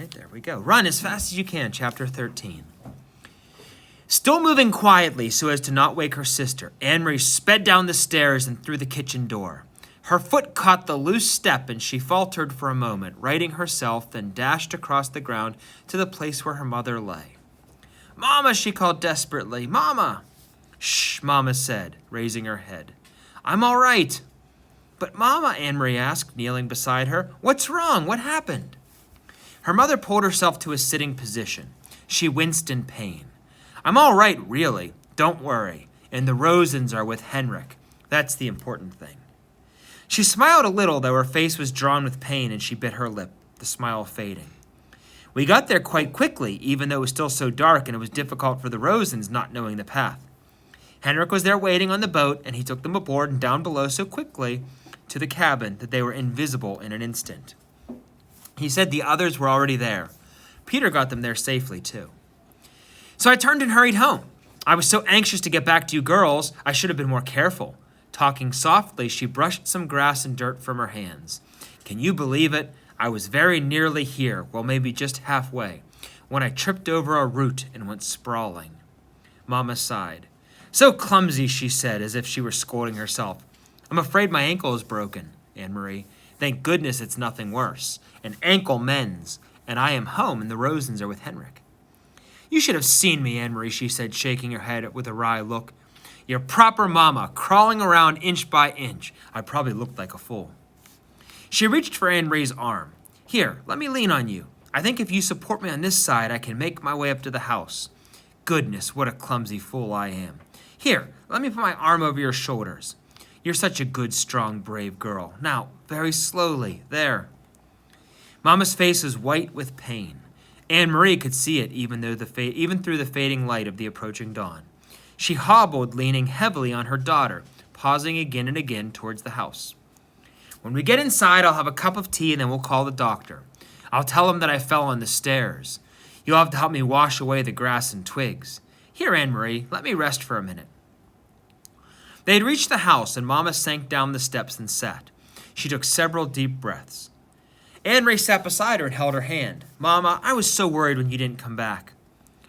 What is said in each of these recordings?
right, there we go. Run as fast as you can, Chapter 13. Still moving quietly so as to not wake her sister, Anne-Marie sped down the stairs and through the kitchen door. Her foot caught the loose step and she faltered for a moment, righting herself, then dashed across the ground to the place where her mother lay. "Mama," she called desperately. "Mama!" "Shh," Mama said, raising her head. "I'm all right." "But Mama," Anne-Marie asked, kneeling beside her, "what's wrong? What happened?" Her mother pulled herself to a sitting position. She winced in pain. "I'm all right, really. Don't worry. And the Rosens are with Henrik. That's the important thing." She smiled a little, though her face was drawn with pain, and she bit her lip, the smile fading. "We got there quite quickly, even though it was still so dark and it was difficult for the Rosens not knowing the path. Henrik was there waiting on the boat, and he took them aboard and down below so quickly to the cabin that they were invisible in an instant. He said the others were already there. Peter got them there safely, too. So I turned and hurried home. I was so anxious to get back to you girls, I should have been more careful." Talking softly, she brushed some grass and dirt from her hands. "Can you believe it? I was very nearly here, well, maybe just halfway, when I tripped over a root and went sprawling." Mama sighed. "So clumsy," she said, as if she were scolding herself. "I'm afraid my ankle is broken, Anne-Marie. Thank goodness it's nothing worse. An ankle mends, and I am home, and the Rosens are with Henrik." "You should have seen me, Anne-Marie," she said, shaking her head with a wry look. "Your proper mama, crawling around inch by inch. I probably looked like a fool." She reached for Anne-Marie's arm. "Here, let me lean on you. I think if you support me on this side, I can make my way up to the house. Goodness, what a clumsy fool I am. Here, let me put my arm over your shoulders. You're such a good, strong, brave girl. Now, very slowly. There." Mama's face was white with pain. Anne-Marie could see it even through the fading light of the approaching dawn. She hobbled, leaning heavily on her daughter, pausing again and again towards the house. "When we get inside, I'll have a cup of tea and then we'll call the doctor. I'll tell him that I fell on the stairs. You'll have to help me wash away the grass and twigs. Here, Anne-Marie, let me rest for a minute." They had reached the house, and Mama sank down the steps and sat. She took several deep breaths. Anne-Marie sat beside her and held her hand. "Mama, I was so worried when you didn't come back."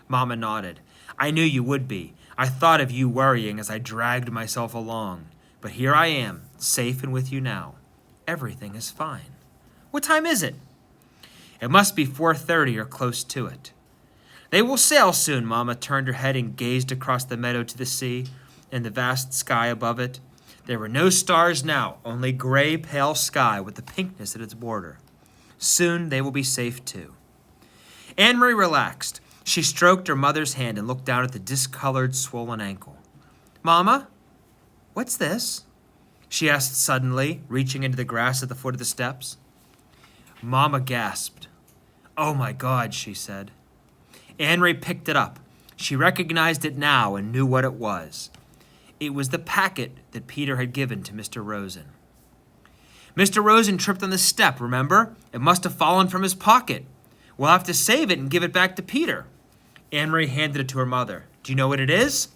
Mama nodded. "I knew you would be. I thought of you worrying as I dragged myself along. But here I am, safe and with you now. Everything is fine. What time is it?" "It must be 4:30 or close to it." "They will sail soon." Mama turned her head and gazed across the meadow to the sea and the vast sky above it. There were no stars now, only gray, pale sky with the pinkness at its border. Soon they will be safe too. Anne-Marie relaxed. She stroked her mother's hand and looked down at the discolored, swollen ankle. "Mama, what's this?" she asked suddenly, reaching into the grass at the foot of the steps. Mama gasped. "Oh my God," she said. Anne-Marie picked it up. She recognized it now and knew what it was. It was the packet that Peter had given to Mr. Rosen. "Mr. Rosen tripped on the step, remember? It must have fallen from his pocket. We'll have to save it and give it back to Peter." Anne-Marie handed it to her mother. "Do you know what it is?"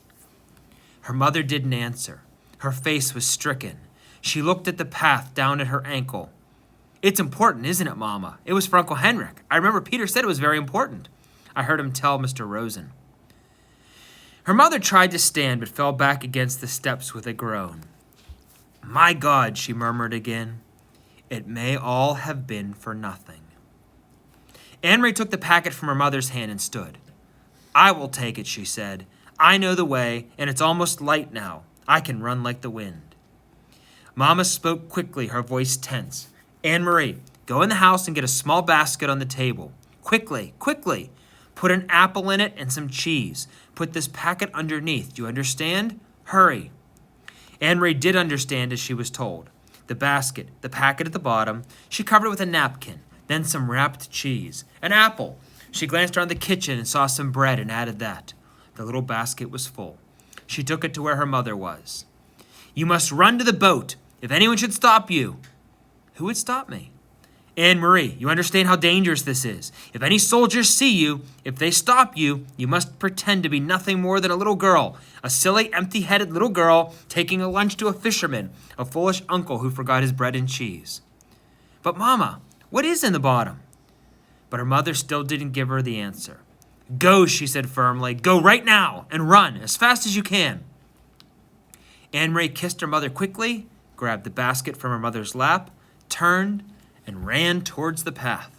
Her mother didn't answer. Her face was stricken. She looked at the path down at her ankle. "It's important, isn't it, Mama? It was for Uncle Henrik. I remember Peter said it was very important. I heard him tell Mr. Rosen." Her mother tried to stand but fell back against the steps with a groan. "My God," she murmured again. "It may all have been for nothing." Anne-Marie took the packet from her mother's hand and stood. "I will take it," she said. "I know the way, and it's almost light now. I can run like the wind." Mama spoke quickly, her voice tense. "Anne-Marie, go in the house and get a small basket on the table. Quickly, quickly. Put an apple in it and some cheese. Put this packet underneath. Do you understand? Hurry." Anne-Marie did understand as she was told. The basket, the packet at the bottom. She covered it with a napkin, then some wrapped cheese. An apple. She glanced around the kitchen and saw some bread and added that. The little basket was full. She took it to where her mother was. "You must run to the boat. If anyone should stop you." "Who would stop me?" "Anne-Marie, you understand how dangerous this is. If any soldiers see you, if they stop you, you must pretend to be nothing more than a little girl, a silly, empty-headed little girl taking a lunch to a fisherman, a foolish uncle who forgot his bread and cheese." "But, Mama, what is in the bottom?" But her mother still didn't give her the answer. Go, she said firmly. Go right now and run as fast as you can. Anne-Marie kissed her mother quickly, grabbed the basket from her mother's lap, turned, and ran towards the path.